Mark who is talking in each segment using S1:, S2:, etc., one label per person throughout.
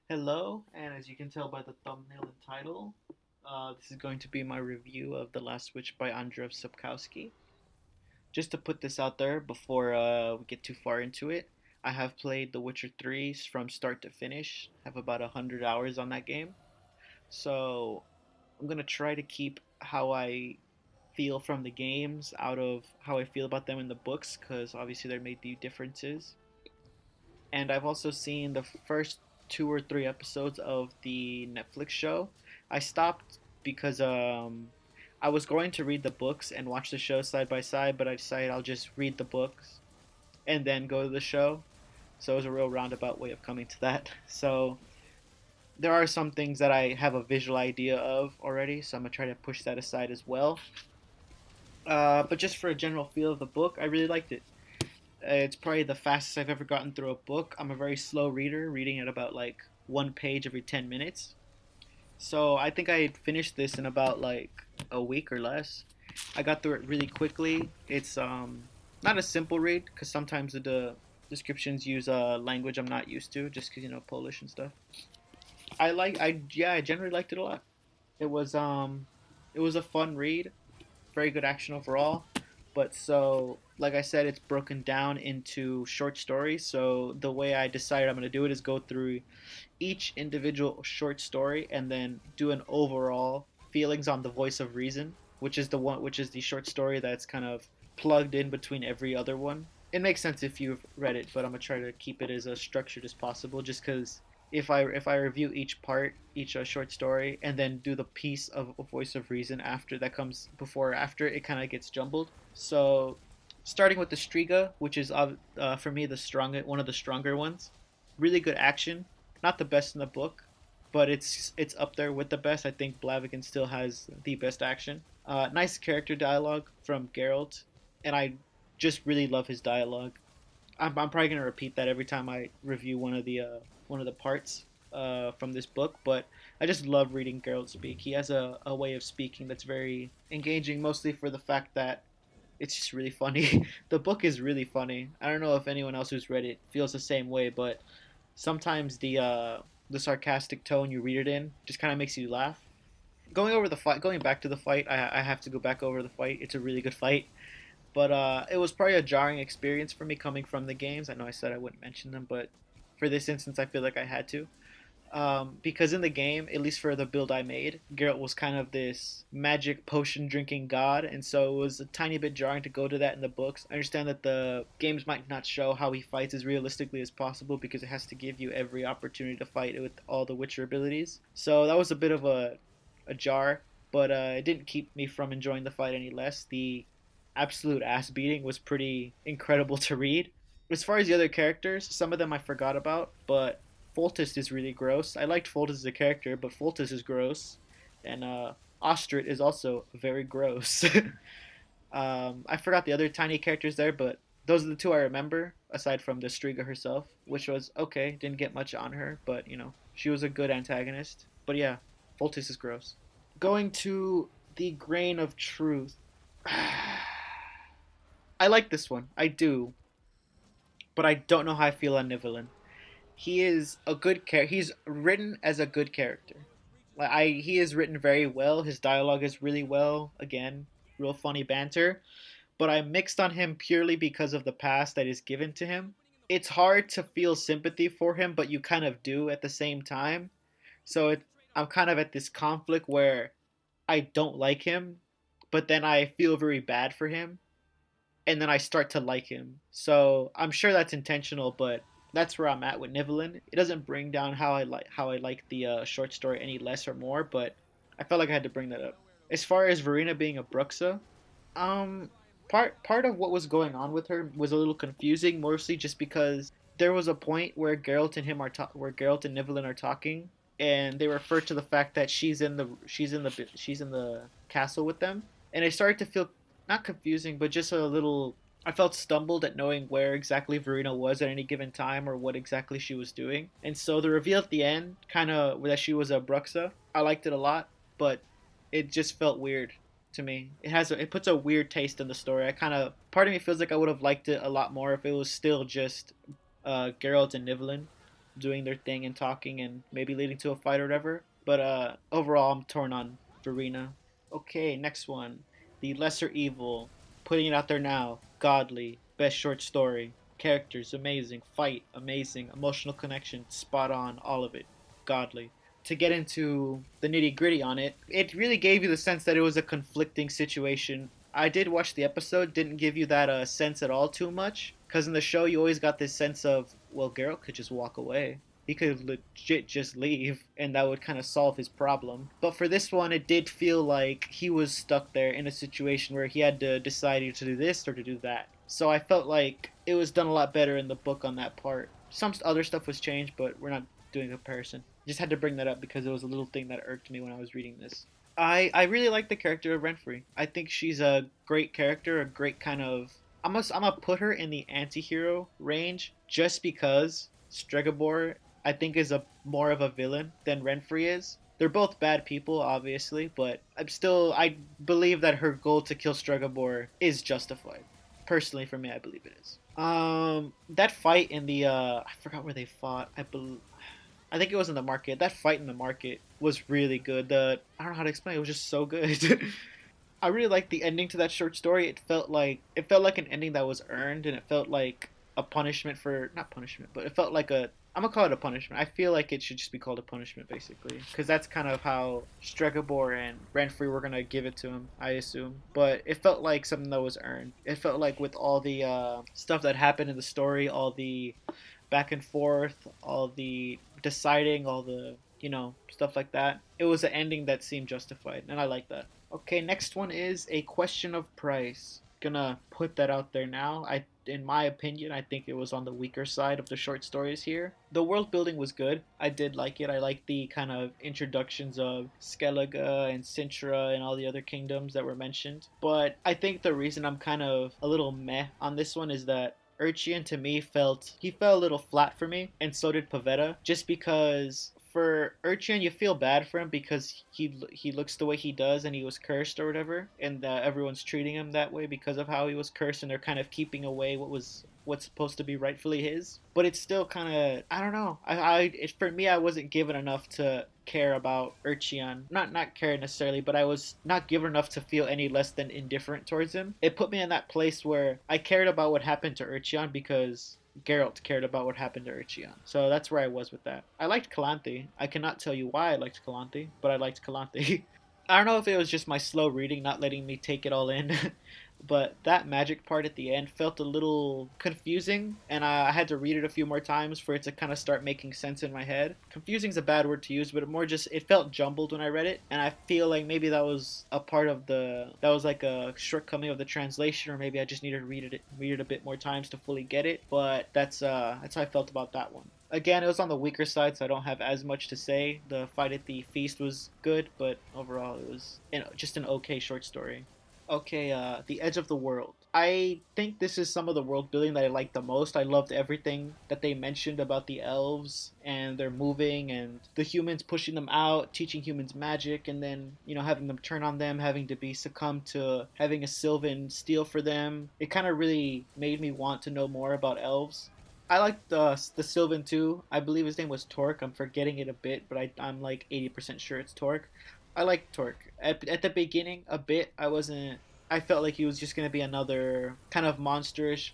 S1: Hello, and as you can tell by the thumbnail and title, this is going to be my review of The Last Witch by Andrzej Sapkowski. Just to put this out there before we get too far into it, I have played The Witcher 3 from start to finish. I have about 100 hours on that game. So I'm going to try to keep how I feel from the games out of how I feel about them in the books, because obviously there may be differences. And I've also seen the first two or three episodes of the Netflix show. I stopped because I was going to read the books and watch the show side by side, but I decided I'll just read the books and then go to the show. So it was a real roundabout way of coming to that. So there are some things that I have a visual idea of already, so I'm gonna try to push that aside as well. But just for a general feel of the book, I really liked it. It's probably the fastest I've ever gotten through a book. I'm a very slow reader, reading at about like one page every 10 minutes. So I think I finished this in about like a week or less. I got through it really quickly. It's not a simple read because sometimes the descriptions use a language I'm not used to, just because Polish and stuff. I generally liked it a lot. It was a fun read, very good action overall. But so, like I said, it's broken down into short stories. So the way I decided I'm going to do it is go through each individual short story and then do an overall feelings on the voice of reason, which is the short story that's kind of plugged in between every other one. It makes sense if you've read it, but I'm gonna try to keep it as structured as possible, just because if I review each part, each short story, and then do the piece of a voice of reason after that comes before or after, it kind of gets jumbled. So, starting with the Striga, which is for me one of the stronger ones. Really good action, not the best in the book, but it's up there with the best. I think Blaviken still has the best action. Nice character dialogue from Geralt, and I just really love his dialogue. I'm probably gonna repeat that every time I review one of the parts from this book, but I just love reading Geralt speak. He has a way of speaking that's very engaging, mostly for the fact that it's just really funny. The book is really funny. I don't know if anyone else who's read it feels the same way, but sometimes the sarcastic tone you read it in just kind of makes you laugh. Going back to the fight, I have to go back over the fight. It's a really good fight. But it was probably a jarring experience for me coming from the games. I know I said I wouldn't mention them, but for this instance, I feel like I had to. Because in the game, at least for the build I made, Geralt was kind of this magic potion drinking god, and so it was a tiny bit jarring to go to that in the books. I understand that the games might not show how he fights as realistically as possible because it has to give you every opportunity to fight with all the Witcher abilities. So that was a bit of a jar, but it didn't keep me from enjoying the fight any less. The absolute ass beating was pretty incredible to read. As far as the other characters, some of them I forgot about, but Foltest is really gross. I liked Foltest as a character, but Foltest is gross, and Ostrit is also very gross. I forgot the other tiny characters there, but those are the two I remember, aside from the Striga herself, which was okay. Didn't get much on her, but she was a good antagonist. But yeah, Foltest is gross. Going to the grain of truth. I like this one. I do, but I don't know how I feel on Nivellen. He is a good character. He's written as a good character. He is written very well. His dialogue is really well. Again, real funny banter. But I mixed on him purely because of the past that is given to him. It's hard to feel sympathy for him, but you kind of do at the same time. So I'm kind of at this conflict where I don't like him, but then I feel very bad for him, and then I start to like him. So I'm sure that's intentional, but that's where I'm at with Nivellen. It doesn't bring down how I like the short story any less or more, but I felt like I had to bring that up. As far as Verena being a Bruxa, um, part of what was going on with her was a little confusing, mostly just because there was a point where where Geralt and Nivellen are talking, and they refer to the fact that she's in the castle with them, and it started to feel not confusing, but just a little. I felt stumbled at knowing where exactly Verena was at any given time or what exactly she was doing. And so the reveal at the end, kind of that she was a Bruxa, I liked it a lot, but it just felt weird to me. It puts a weird taste in the story. I kind of part of me feels like I would have liked it a lot more if it was still just Geralt and Nivellen. doing their thing and talking and maybe leading to a fight or whatever. But overall, I'm torn on Verena. Okay, next one. The Lesser Evil. Putting it out there now. Godly. Best short story. Characters amazing. Fight amazing. Emotional connection spot on. All of it. Godly. To get into the nitty gritty on it, it really gave you the sense that it was a conflicting situation. I did watch the episode, didn't give you that sense at all too much. Because in the show, you always got this sense of, well, Geralt could just walk away. He could legit just leave, and that would kind of solve his problem. But for this one, it did feel like he was stuck there in a situation where he had to decide either to do this or to do that. So I felt like it was done a lot better in the book on that part. Some other stuff was changed, but we're not doing a comparison. Just had to bring that up because it was a little thing that irked me when I was reading this. I really like the character of Renfrey. I think she's a great character, a great kind of. I'm gonna put her in the anti-hero range just because Stregobor I think is a more of a villain than Renfrey is. They're both bad people, obviously, but I believe that her goal to kill Stregobor is justified. Personally, for me, I believe it is. That fight in the I forgot where they fought. I think it was in the market. That fight in the market was really good. I don't know how to explain it. It was just so good. I really liked the ending to that short story. It felt like an ending that was earned, and it felt like a punishment for not punishment, but it felt like a. I'm gonna call it a punishment. I feel like it should just be called a punishment, basically, because that's kind of how Stregobor and Renfrey were gonna give it to him, I assume. But it felt like something that was earned. It felt like with all the stuff that happened in the story, all the back and forth, all the deciding, all the stuff like that. It was an ending that seemed justified, and I like that. Okay, next one is A Question of Price. Gonna put that out there now. In my opinion, I think it was on the weaker side of the short stories here. The world building was good. I did like it. I liked the kind of introductions of Skellige and Sintra and all the other kingdoms that were mentioned. But I think the reason I'm kind of a little meh on this one is that Urchian to me fell a little flat for me, and so did Pavetta, just because for Urchin, you feel bad for him because he looks the way he does and he was cursed or whatever, and everyone's treating him that way because of how he was cursed, and they're kind of keeping away what's supposed to be rightfully his. But it's still kind of I don't know. For me, I wasn't given enough to care about Urchian. Not care necessarily, but I was not given enough to feel any less than indifferent towards him. It put me in that place where I cared about what happened to Urchian because Geralt cared about what happened to Urchian. So that's where I was with that. I liked Calanthe. I cannot tell you why I liked Calanthe, but I liked Calanthe. I don't know if it was just my slow reading not letting me take it all in, but that magic part at the end felt a little confusing, and I had to read it a few more times for it to kind of start making sense in my head. Confusing's a bad word to use, but it felt jumbled when I read it, and I feel like maybe that was a part of that was like a shortcoming of the translation, or maybe I just needed to read it a bit more times to fully get it. But that's how I felt about that one. Again, it was on the weaker side, so I don't have as much to say. The fight at the feast was good, but overall it was just an okay short story. Okay, The Edge of the World. I think this is some of the world building that I liked the most. I loved everything that they mentioned about the elves and their moving and the humans pushing them out, teaching humans magic, and then, having them turn on them, having to be succumb to having a Sylvan steal for them. It kind of really made me want to know more about elves. I liked the Sylvan too. I believe his name was Torque. I'm forgetting it a bit, but I'm like 80% sure it's Torque. I liked Torque. At the beginning, a bit, I wasn't. I felt like he was just gonna be another kind of monstrous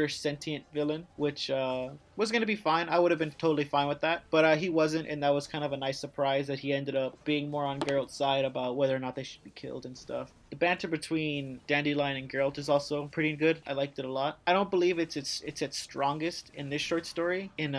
S1: sentient villain, which was gonna be fine. I would have been totally fine with that, but he wasn't, and that was kind of a nice surprise that he ended up being more on Geralt's side about whether or not they should be killed and stuff. The banter between Dandelion and Geralt is also pretty good. I liked it a lot. I don't believe it's its strongest in this short story. In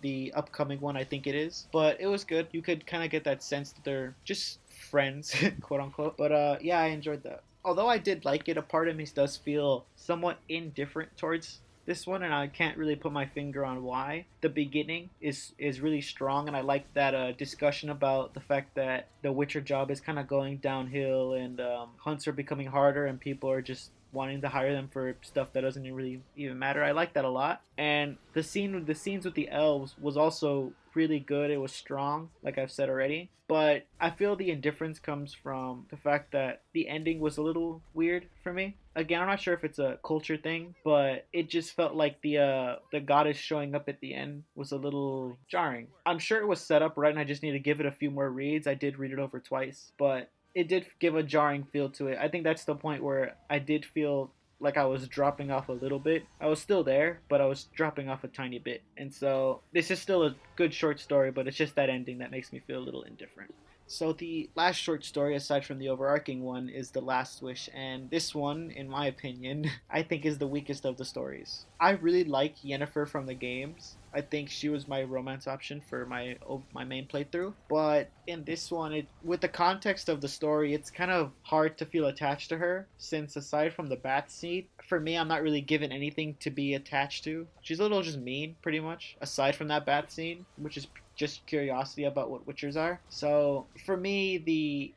S1: the upcoming one, I think it is, but it was good. You could kind of get that sense that they're just friends, quote unquote. But yeah, I enjoyed that. Although I did like it, a part of me does feel somewhat indifferent towards this one, and I can't really put my finger on why. The beginning is really strong, and I like that discussion about the fact that the Witcher job is kind of going downhill, and hunts are becoming harder, and people are just wanting to hire them for stuff that doesn't really even matter. I like that a lot. And the scenes with the elves was also really good. It was strong, like I've said already. But I feel the indifference comes from the fact that the ending was a little weird for me. Again, I'm not sure if it's a culture thing, but it just felt like the goddess showing up at the end was a little jarring. I'm sure it was set up right, and I just need to give it a few more reads. I did read it over twice, but it did give a jarring feel to it. I think that's the point where I did feel like I was dropping off a little bit. I was still there, but I was dropping off a tiny bit. And so this is still a good short story, but it's just that ending that makes me feel a little indifferent. So the last short story, aside from the overarching one, is The Last Wish, and this one, in my opinion, I think is the weakest of the stories. I really like Yennefer from the games. I think she was my romance option for my main playthrough. But in this one, with the context of the story, it's kind of hard to feel attached to her. Since aside from the bat seat, for me, I'm not really given anything to be attached to. She's a little just mean, pretty much. Aside from that bat scene, which is just curiosity about what Witchers are. So for me, the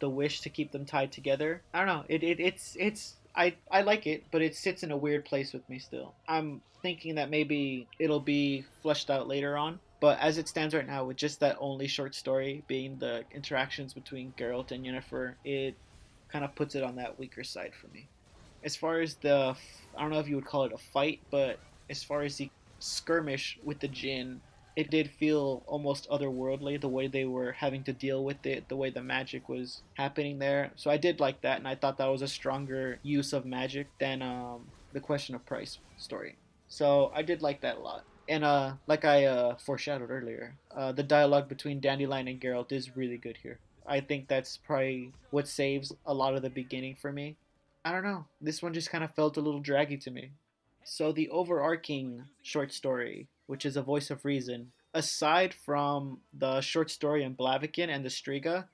S1: wish to keep them tied together, I don't know. It's I like it, but it sits in a weird place with me still. I'm thinking that maybe it'll be fleshed out later on. But as it stands right now, with just that only short story being the interactions between Geralt and Yennefer, it kind of puts it on that weaker side for me. As far as I don't know if you would call it a fight, but as far as the skirmish with the Jinn, it did feel almost otherworldly the way they were having to deal with it, the way the magic was happening there. So I did like that, and I thought that was a stronger use of magic than the Question of Price story. So I did like that a lot. And like I foreshadowed earlier, the dialogue between Dandelion and Geralt is really good here. I think that's probably what saves a lot of the beginning for me. I don't know. This one just kind of felt a little draggy to me. So the overarching short story, which is A Voice of Reason, aside from the short story in Blaviken and the Striga,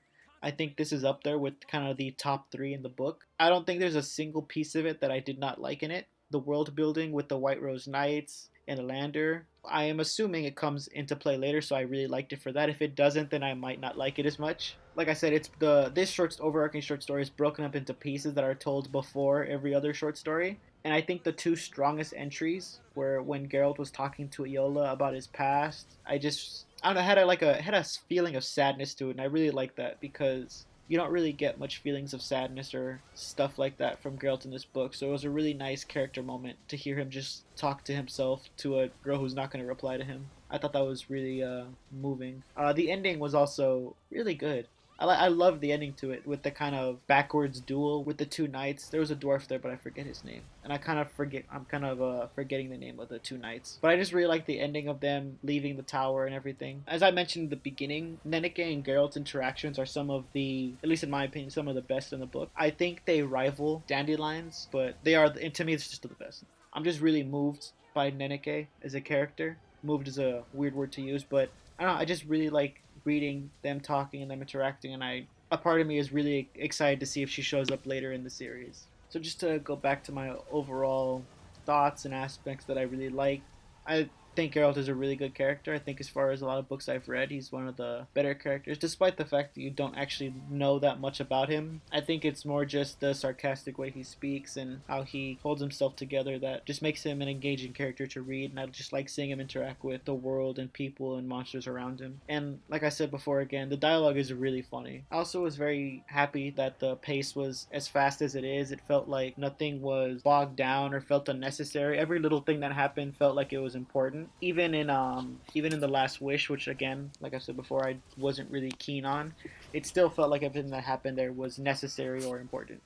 S1: I think this is up there with kind of the top three in the book. I don't think there's a single piece of it that I did not like in it. The world building with the White Rose Knights and Lander, I am assuming it comes into play later, so I really liked it for that. If it doesn't, then I might not like it as much. Like I said, it's this short overarching short story is broken up into pieces that are told before every other short story. And I think the two strongest entries were when Geralt was talking to Iola about his past. I don't know, had a feeling of sadness to it, and I really like that because you don't really get much feelings of sadness or stuff like that from Geralt in this book. So it was a really nice character moment to hear him just talk to himself to a girl who's not going to reply to him. I thought that was really moving. The ending was also really good. I love the ending to it with the kind of backwards duel with the two knights. There was a dwarf there, but I forget his name, and I'm kind of forgetting the name of the two knights. But I just really like the ending of them leaving the tower and everything. As I mentioned in the beginning, Nenike and Geralt's interactions are some of the, at least in my opinion, some of the best in the book. I think they rival Dandelion's, but they are, and to me, it's just the best. I'm just really moved by Nenike as a character. Moved is a weird word to use, but I don't know. I just really like reading them talking and them interacting, and a part of me is really excited to see if she shows up later in the series. So just to go back to my overall thoughts and aspects that I really like, I think Geralt is a really good character. I think as far as a lot of books I've read, he's one of the better characters, despite the fact that you don't actually know that much about him. I think it's more just the sarcastic way he speaks and how he holds himself together that just makes him an engaging character to read, and I just like seeing him interact with the world and people and monsters around him. And like I said before, again, the dialogue is really funny. I also was very happy that the pace was as fast as it is. It felt like nothing was bogged down or felt unnecessary. Every little thing that happened felt like it was important. Even in the Last Wish, which again, like I said before, I wasn't really keen on, it still felt like everything that happened there was necessary or important.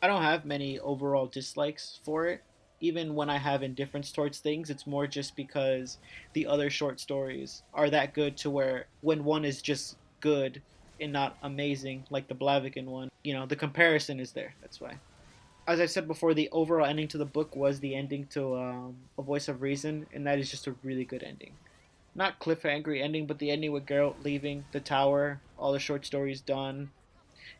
S1: I don't have many overall dislikes for it. Even when I have indifference towards things, it's more just because the other short stories are that good to where when one is just good and not amazing, like the Blaviken one, the comparison is there. That's why. As I said before, the overall ending to the book was the ending to A Voice of Reason, and that is just a really good ending. Not cliffhanger ending, but the ending with Geralt leaving the tower, all the short stories done,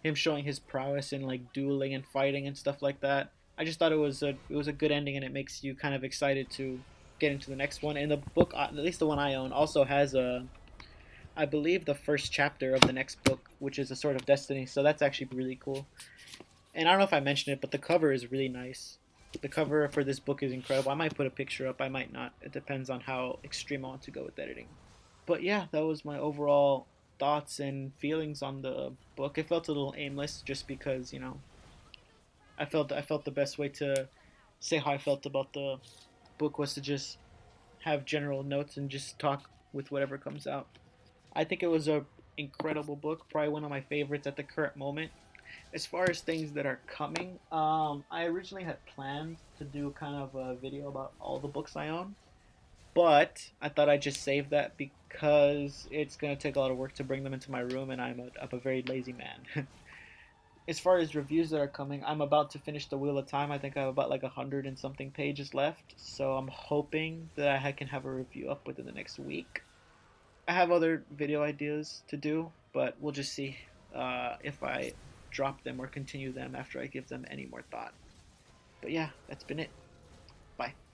S1: him showing his prowess in like dueling and fighting and stuff like that. I just thought it was a good ending, and it makes you kind of excited to get into the next one. And the book, at least the one I own, also has I believe the first chapter of the next book, which is a sort of destiny. So that's actually really cool. And I don't know if I mentioned it, but the cover is really nice. The cover for this book is incredible. I might put a picture up, I might not. It depends on how extreme I want to go with editing. But yeah, that was my overall thoughts and feelings on the book. It felt a little aimless just because, I felt the best way to say how I felt about the book was to just have general notes and just talk with whatever comes out. I think it was a incredible book, probably one of my favorites at the current moment. As far as things that are coming, I originally had planned to do kind of a video about all the books I own, but I thought I'd just save that because it's gonna take a lot of work to bring them into my room, and I'm a very lazy man. As far as reviews that are coming, I'm about to finish the Wheel of Time. I think I have about like 100 and something pages left, so I'm hoping that I can have a review up within the next week. I have other video ideas to do, but we'll just see if I drop them or continue them after I give them any more thought. But yeah, that's been it. Bye.